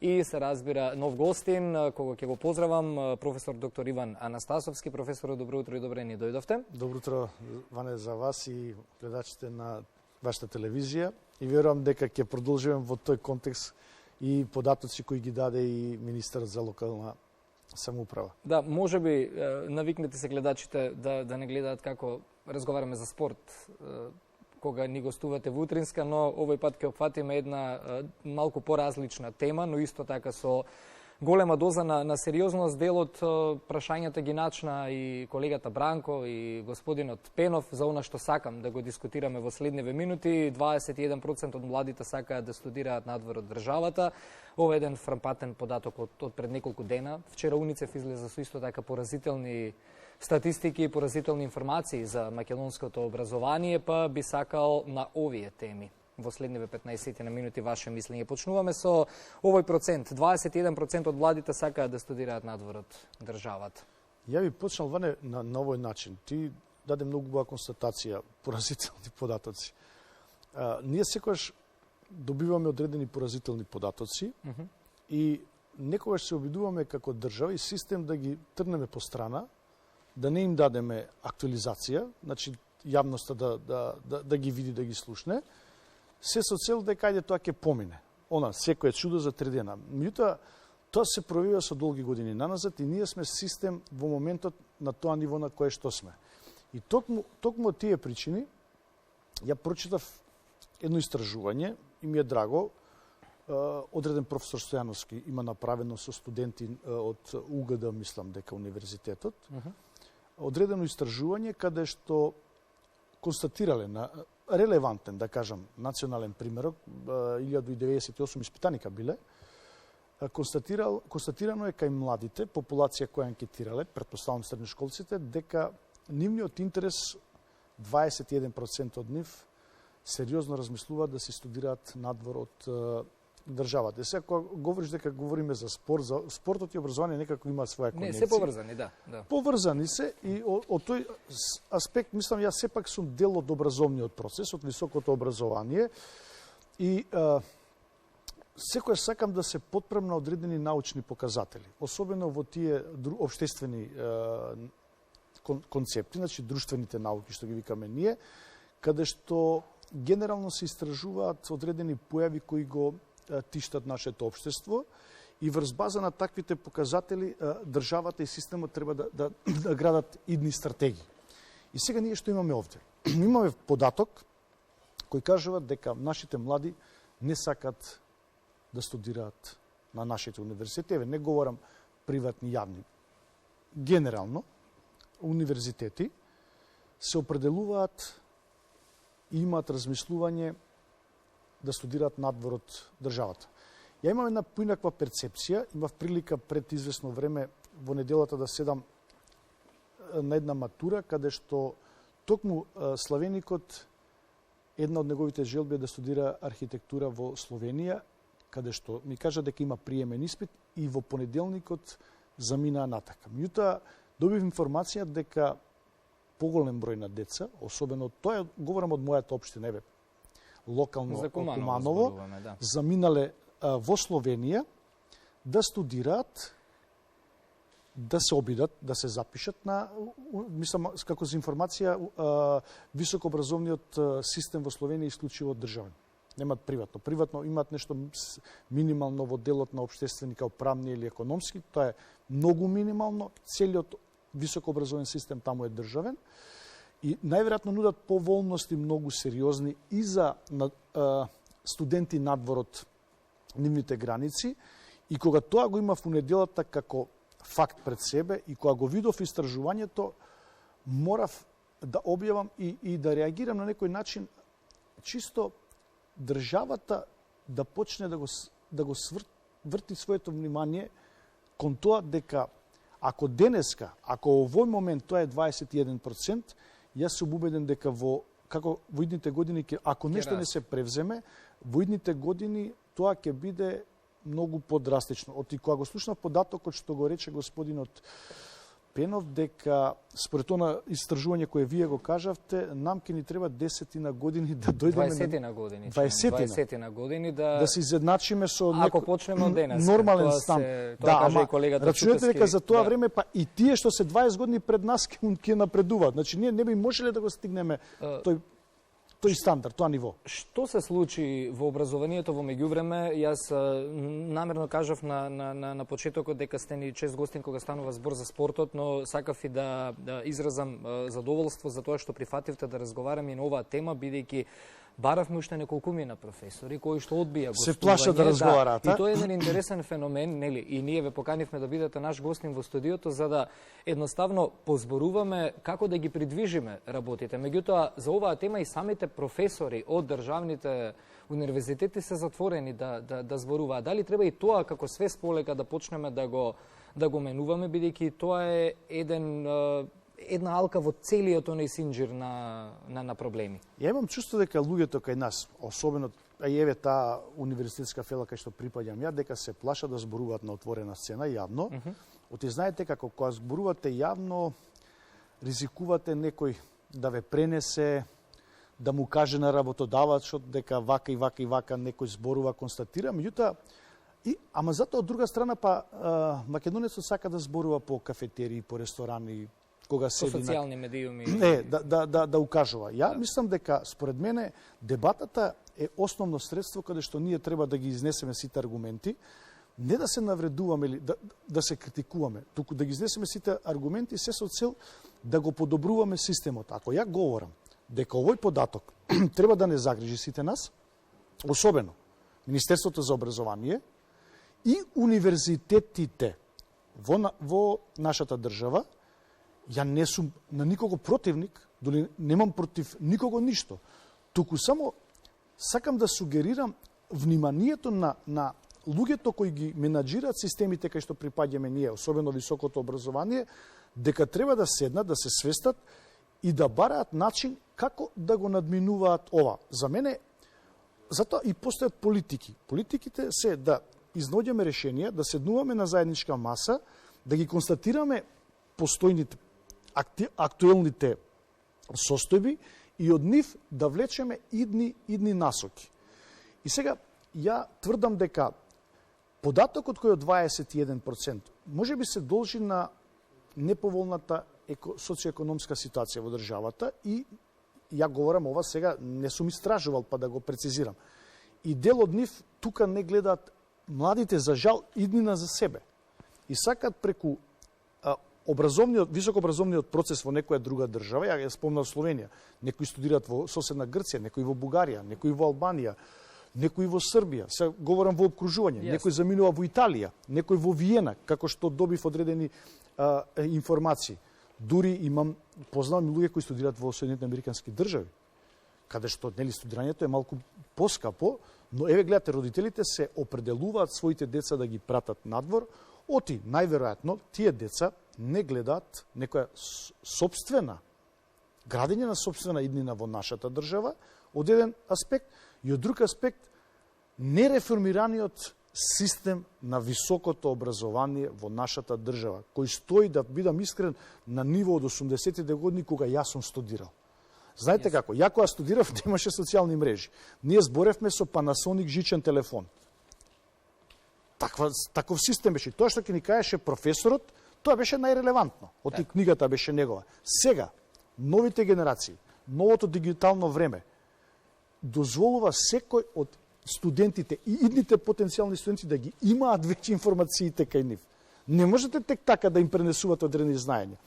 И се разбира нов гостин, кога ќе го поздравам, професор доктор Иван Анастасовски. Професоре, добро утро и добре ни дојдовте. Добро утро, Ване, за вас и гледачите на вашата телевизија. И верувам дека ќе продолжиме во тој контекст и податоци кои ги даде и министерот за локална самоуправа. Да, може би навикнете се гледачите да не гледаат како разговараме за спорт кога ни гостувате во утринска, но овој пат ќе опфатиме една малку поразлична тема, но исто така со голема доза на сериозност. Делот прашањата ги начна и колегата Бранко и господинот Пенов за она што сакам да го дискутираме во следниве минути. 21% од младите сакаат да студираат надвор од државата. Ова е еден фрампатен податок од пред неколку дена. Вчера УНИЦЕФ излеза со исто така поразителни статистики и поразителни информации за македонското образование, па би сакал на овие теми во следниве 15 на минути ваше мислење. Почнуваме со овој процент. 21% од младите сакаат да студираат надвор од државата. Ја би почнал, Ване, на овој начин. Ти даде многу убава констатација, поразителни податоци. Ние секогаш добиваме одредени поразителни податоци и некогаш се обидуваме како држава и систем да ги трнеме по страна, да не им дадеме актуализација, значи јавноста да ги види, да ги слушне, се со цел дека ајде тоа ќе помине. Она, секој чудо за 3 дена. Меѓутоа, тоа се провива со долги години наназад и ние сме систем во моментот на тоа ниво на кое што сме. И токму од тие причини, ја прочитав едно истражување и ми е драго, одреден професор Стојановски има направено со студенти од УГД, мислам дека универзитетот, одредено истражување каде што констатирале на релевантен, да кажам, национален примерок, 1098 испитаника биле, констатирано е кај младите, популација која анкетирале, претпоставам средношколците, дека нивниот интерес, 21% од нив, сериозно размислуваат да се студираат надвор од државата. Сега, кога говориш дека говориме за спортот и образование некако има своја конекција. Не, се поврзани, да. Поврзани се и од тој аспект, мислам, јас сепак сум дел од образовниот процес, од високото образование и секојаш сакам да се потпрем на одредени научни показатели, особено во тие општествени концепти, значи друштвените науки, што ги викаме ние, каде што генерално се истражуваат одредени појави кои го тиштат нашето општество и врз база на таквите показатели државата и системот треба да градат идни стратегии. И сега ние што имаме овде? Имаме податок кој кажува дека нашите млади не сакат да студираат на нашите универзитети. Не говорам приватни, јавни. Генерално, универзитети се определуваат и имаат размислување да студираат надвор од државата. Ја имам една поинаква перцепција, имав прилика пред известно време во неделата да седам на една матура, каде што токму славеникот, една од неговите желби е да студира архитектура во Словенија, каде што ми кажа дека има приемен испит и во понеделникот заминаа натака. Меѓутоа, добив информација дека поголем број на деца, особено тоа говорам од мојата општина, локално Куманово, заминале во Словенија да студираат, да се обидат, да се запишат на, мислам, како за информација, високообразовниот систем во Словенија исклучиво државен. Немаат приватно. Приватно имаат нешто минимално во делот на општествени, као правни или економски, тоа е многу минимално, целиот високообразовен систем таму е државен. И најверојатно нудат поволности многу сериозни и за студенти надвор од нивните граници. И кога тоа го имав унеделата како факт пред себе и кога го видов истражувањето, морав да објавам и да реагирам на некој начин, чисто државата да почне да го врти своето внимание кон тоа дека ако денеска, ако овој момент тоа е 21%, јас сум убеден дека во идните години, ако нешто не се превземе, во идните години тоа ќе биде многу подрастично. Кога го слушнав податокот што го рече господинот Степенов дека според она истражување кое вие го кажавте, нам ќе ни треба 10 години да дојдеме 20 години. 20 години да се изедначиме со ако почнеме од денес. Нормален стан. Тоа каже и колегата рачунете дека за тоа да. време па и тие што се 20 години пред нас ќе напредуваат. Значи ние не би можеле да го стигнеме тој стандард, тоа ниво. Што се случи во образованието во меѓувреме? Јас намерно кажав на почетокот дека сте ни чест гостин кога станува збор за спортот, но сакав и да изразам задоволство за тоа што прифативте да разговараме и на оваа тема, бидејќи баравме уште неколкумина професори кои што одбија гостување. Се плашат да разговараат, и тоа е еден интересен феномен, нели? И ние ве поканивме да бидете наш гостин во студиото за да едноставно позборуваме како да ги придвижиме работите. Меѓутоа, за оваа тема и самите професори од државните универзитети се затворени да зборуваат. Дали треба и тоа како све сполека да почнеме да го менуваме, бидејќи тоа е една алка во целиот оној синџир на проблеми. Ја имам чувство дека луѓето кај нас, особено и еве таа универзитетска фела кај што припаѓам ја, дека се плашат да зборуваат на отворена сцена јавно. Оти знаете како кога зборувате јавно, ризикувате некој да ве пренесе, да му каже на работодавачот дека вака и вака и вака некој зборува, констатира, меѓутоа ама затоа од друга страна македонецот сака да зборува по кафетерии, по ресторани, кога седи по социјални медиуми. Да укажува. Ја мислам дека според мене дебатата е основно средство каде што ние треба да ги изнесеме сите аргументи, не да се навредуваме или да се критикуваме, туку да ги изнесеме сите аргументи се со цел да го подобруваме системот. Ако ја говорам дека овој податок треба да не загрижи сите нас, особено Министерството за образование и универзитетите во нашата држава, ја не сум на никого противник, доли немам против никого ништо. Туку само сакам да сугерирам вниманието на луѓето кои ги менаџираат системите кај што припаѓаме ние, особено високото образование, дека треба да седнат, да се свестат и да бараат начин како да го надминуваат ова. За мене, затоа и постојат политики. Политиките се да изнаоѓаме решенија, да седнуваме на заедничка маса, да ги констатираме постојните актуелните состојби и од нив да влечеме идни насоки. И сега, ја тврдам дека податокот кој е од 21% може би се должи на неповолната социоекономска ситуација во државата и ја говорам ова сега, не сум истражувал па да го прецизирам. И дел од нив тука не гледаат младите за жал иднина за себе. И сакат преку високообразовниот процес во некоја друга држава, ја спомнав Словенија, некои студираат во соседна Грција, некои во Бугарија, некои во Албанија, некои во Србија, се говорам во обкружување, некој заминува во Италија, некој во Виена, како што добив одредени информации. Дури познавам луѓе кои студираат во Соединените американски држави, каде што студирањето е малку поскапо, но еве гледате, родителите се определуваат своите деца да ги пратат надвор, оти најверојатно тие деца не гледаат некоја собствена, градење на собствена иднина во нашата држава, од еден аспект, и од друг аспект, нереформираниот систем на високото образование во нашата држава, кој стои, да бидам искрен, на ниво од 80-те години кога јас сум студирал. Знаете како? Ја кога студирав, немаше социјални мрежи. Ние зборевме со Panasonic жичен телефон. Таков систем беше. Тоа што ќе ни кажеше професорот, тоа беше најрелевантно. Оти книгата беше негова. Сега, новите генерации, новото дигитално време, дозволува секој од студентите и идните потенцијални студенти да ги имаат веќе информациите кај нив. Не можете тек така да им пренесувате одредени знаења.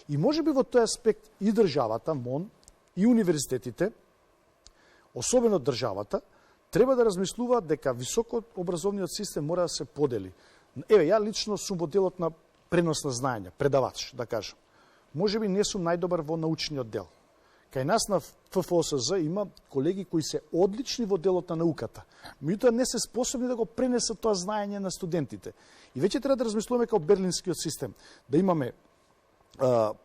И може би во тој аспект и државата, МОН, и универзитетите, особено државата, треба да размислуваат дека високообразовниот систем мора да се подели. Еве, ја лично сум во делот на пренос на знаења, предавач, да кажам. Може би не сум најдобар во научниот дел. Кај нас на ФФОСЗ има колеги кои се одлични во делот на науката, меѓутоа не се способни да го пренесат тоа знаење на студентите. И веќе треба да размислуваме како берлинскиот систем, да имаме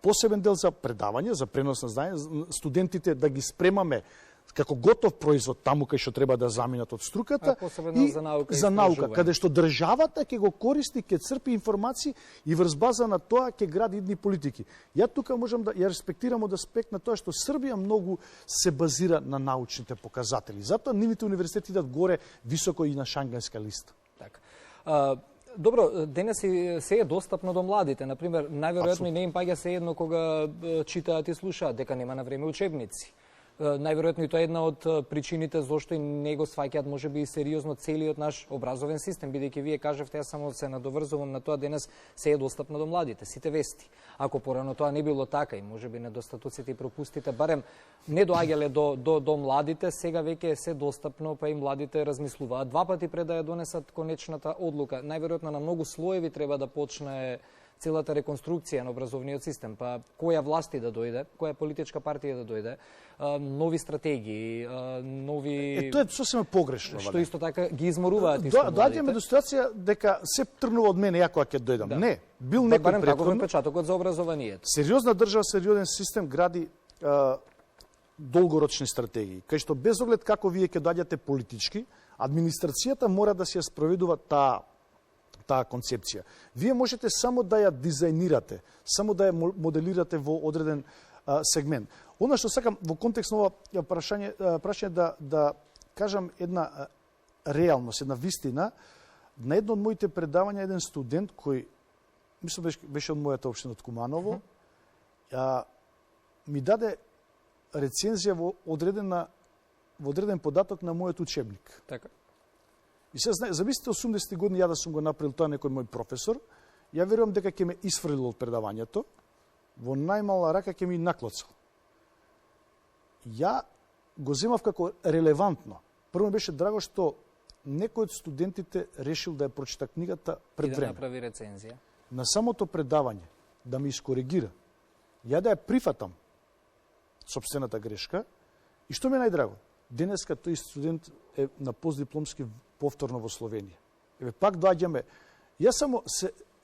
посебен дел за предавање, за пренос на знаење, студентите да ги спремаме како готов производ таму кај што треба да заминат од струката и за наука, каде што државата ќе го користи, ќе црпи информации и врз база на тоа ќе гради идни политики. Ја тука можам да ја респектирам од аспект на тоа што Србија многу се базира на научните показатели. Затоа нивните универзитети идат горе високо и на Шангхајска листа. Така. Добро, денес се е достапно до младите. Например, најверојатно и не им паѓа се едно кога читаат и слушаат, дека нема на време учебници. Најверојатно и тоа е една од причините зошто и не го сваќаат можеби и сериозно целиот наш образовен систем, бидејќи вие кажавте, јас само се надоврзувам на тоа, денес се е достапно до младите, сите вести. Ако порано тоа не било така и можеби недостатоците и пропустите барем не доаѓале до младите, сега веќе е се достапно, па и младите размислуваат два пати пред да ја донесат конечната одлука. Најверојатно на многу слоеви треба да почне целата реконструкција на образовниот систем, па која власти да дојде, која политичка партија да дојде, нови стратегии, нови... Тоа е сосема погрешно. Што исто така ги изморуваат исто младите. Доаѓаме до ситуација дека се тргнува од мене ја кога ќе дојдам. Да. Не, бил некој барем претходно. Барем печатокот за образованието. Сериозна држава, сериозен систем гради долгорочни стратегии, кај што без оглед како вие ќе доаѓате политички, администрацијата мора да се ја спроведува таа концепција. Вие можете само да ја дизајнирате, само да ја моделирате во одреден сегмент. Она што сакам во контекст на ова прашање да кажам една реалност, една вистина. На едно од моите предавања еден студент кој мислам беше од мојата општина од Куманово, ми даде рецензија во одреден податок на мојот учебник. Така. И се замислите 80 години ја да сум го направил тоа некој мој професор, ја верувам дека ќе ме исфрлил од предавањето, во најмала рака ќе ми наклоцал. Ја го земав како релевантно. Прво ми беше драго што некој од студентите решил да ја прочита книгата пред време. И да направи рецензија. На самото предавање, да ми искоригира. Ја да ја прифатам сопствената грешка. И што ми е најдраго? Денеска тој студент е на постдипломски повторно во Словенија. Еве пак доаѓаме. Јас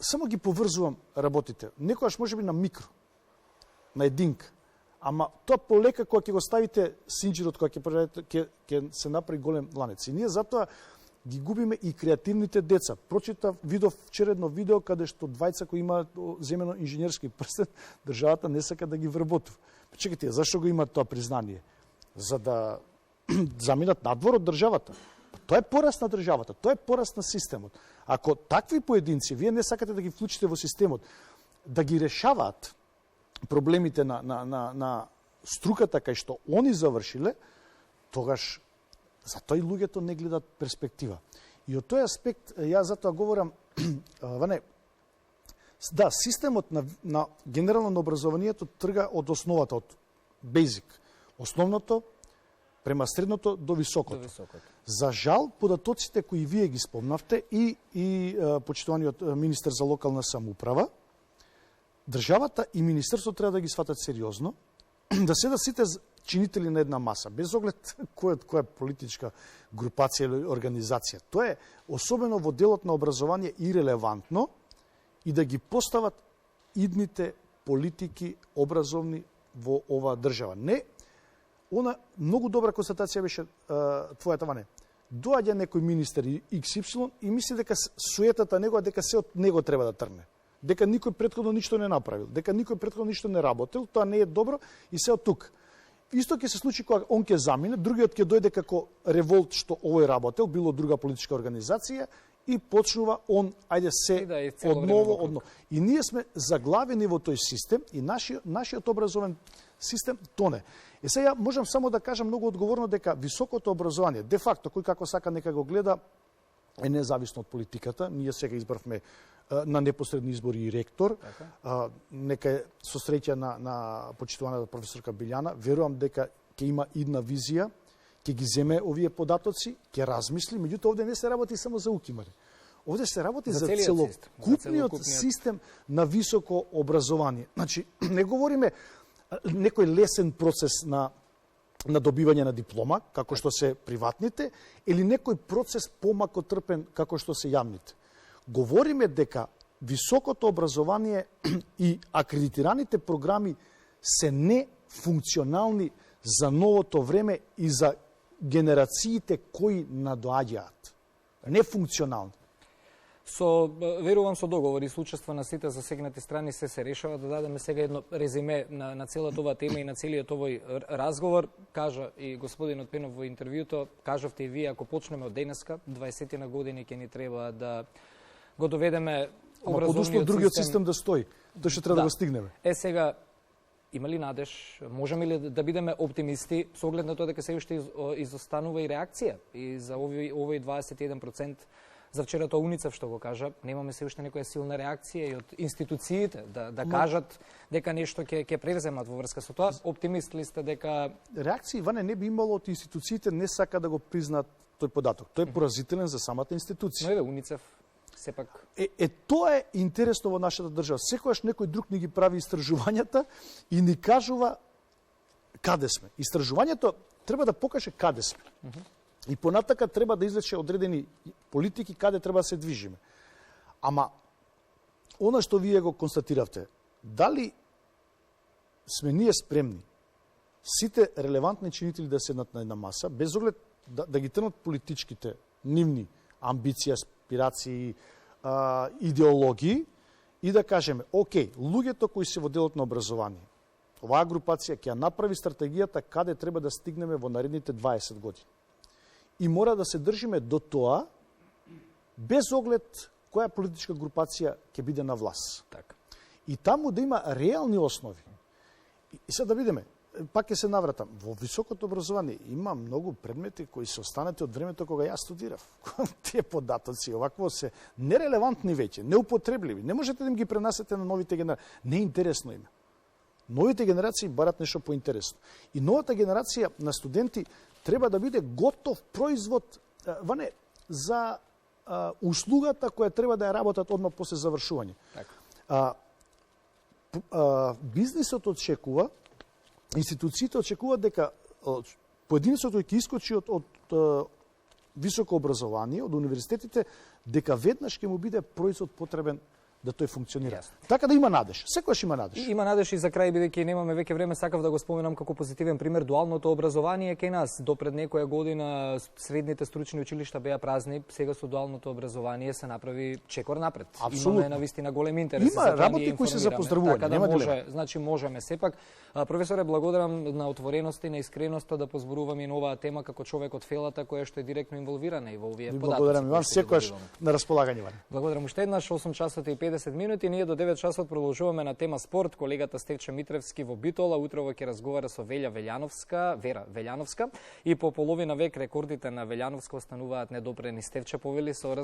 само ги поврзувам работите. Некогаш можеби на микро, на единка. Ама тоа полека кога ќе го ставите синџирот, кога ќе се направи голем ланец. И ние затоа ги губиме и креативните деца. Прочитав, видов вчера едно видео каде што двајца кои имаат земено инженерски прстен, државата не сака да ги вработува. Чекайте, зашто го имаат тоа признание? За да заминат надвор од државата. Тоа е пораст на државата, тоа е пораст на системот. Ако такви поединци, вие не сакате да ги вклучите во системот, да ги решаваат проблемите на струката кај што они завршиле, тогаш затоа и луѓето не гледат перспектива. И од тој аспект, јас затоа говорам, Ване, да, системот на генерално на образованието трга од основата, од basic. Основното, према средното до високото. За жал, податоците кои вие ги спомнавте и почитуваниот министер за локална самоуправа, државата и министерството треба да ги сватат сериозно, да седат сите чинители на една маса, без оглед која политичка групација или организација. Тоа е, особено во делот на образование, ирелевантно и да ги постават идните политики образовни во оваа држава. Не, она многу добра констатација беше твојата, Ване. Доаѓа некој министер XY и мисли дека суетата негова, дека се од него треба да трне. Дека никој претходно ништо не направил, дека никој претходно ништо не работил, тоа не е добро и се од тук. Исто ќе се случи кога он ќе замине, другиот ќе дојде како револт што овој работел, било друга политичка организација и почнува он, ајде се одново. И ние сме заглавени во тој систем и нашиот образовен систем тоне. И сега можам само да кажам многу одговорно дека високото образование, де факто, кој како сака нека го гледа, е независно од политиката. Ние сега избравме на непосредни избори и ректор. Нека е со среќа на почитуваната професорка Билјана. Верувам дека ќе има идна визија, ќе ги земе овие податоци, ќе размисли. Меѓутоа, овде не се работи само за укимари. Овде се работи за целокупниот систем на високо образование. Значи, не говориме некој лесен процес на добивање на диплома, како што се приватните, или некој процес помако трпен, како што се јавните. Говориме дека високото образование и акредитираните програми се нефункционални за новото време и за генерациите кои надоаѓаат. Нефункционални. Верувам со договори и случајства на сите засегнати страни се решава. Да дадеме сега едно резиме на целата оваа тема и на целиот овој разговор. Кажа и господинот Пенов во интервјуто, кажавте и вие, ако почнеме од денеска, 20 на години ќе ни треба да го доведеме образовниот систем. Другиот систем да стои. Тој ќе треба да го стигнеме. Сега, има ли надеж? Можеме ли да бидеме оптимисти со оглед на тоа дека се уште изостанува и реакција и за овој 21%? За вчерато Уницев што го кажа, немаме се уште некоја силна реакција и од институциите да кажат дека нешто ќе превземат во врска со тоа. Оптимист ли сте дека реакции Ване не би имало од институциите, не сака да го признаат тој податок. Тој е поразителен за самата институција. Но Уницев сепак тоа е интересно во нашата држава. Секогаш некој друг ни ги прави истражувањата и ни кажува каде сме. Истражувањето треба да покаже каде сме. И понатака треба да извлече одредени политики каде треба да се движиме. Ама, она што вие го констатиравте, дали сме ние спремни сите релевантни чинители да седнат на една маса, без оглед да ги трнат политичките нивни амбиции, аспирации, идеологии и да кажеме, окей, луѓето кои се во делот на образование, оваа групација ќе направи стратегијата каде треба да стигнеме во наредните 20 години. И мора да се држиме до тоа, без оглед која политичка групација ќе биде на власт. Така. И таму да има реални основи. И сега да видиме, пак ќе се навратам, во високото образование има многу предмети кои се останати од времето кога јас студирав. Тие податоци овакво се нерелевантни веќе, неупотребливи. Не можете да им ги пренасете на новите генерации. Не е интересно им. Новите генерации барат нешто поинтересно. И новата генерација на студенти треба да биде готов производ Ване, за услугата која треба да ја работат одма после завршување. Бизнисот очекува, институциите очекуваат дека поединецот кој ќе искочи од високо образование, од универзитетите, дека веднаш ќе му биде производ потребен да тој функционира. Така да има надеж. Секогаш има надеж. Има надеж и за крај, бидејќи немаме веќе време, сакав да го споменам како позитивен пример дуалното образование кај нас. До пред некоја година средните стручни училишта беа празни, сега со дуалното образование се направи чекор напред. Апсолутно. Имаме навистина голем интерес. Има работи кои се за поздравување, така да нема може, дилема. значи можеме сепак. Професоре, благодарам на отвореноста и на искреноста да позборуваме и на оваа тема како човек од фелата која што е директно инволвирана и во овие податоци. Благодарам и вам, секогаш на располагање вам. Благодарам уште еднаш, 8 часот и 50 минути. Ние до 9 часот продолжуваме на тема спорт. Колегата Стефче Митревски во Битола утрово ќе разговара со Вера Велјановска и по половина век рекордите на Велјановска остануваат недопрени. Стефче повели со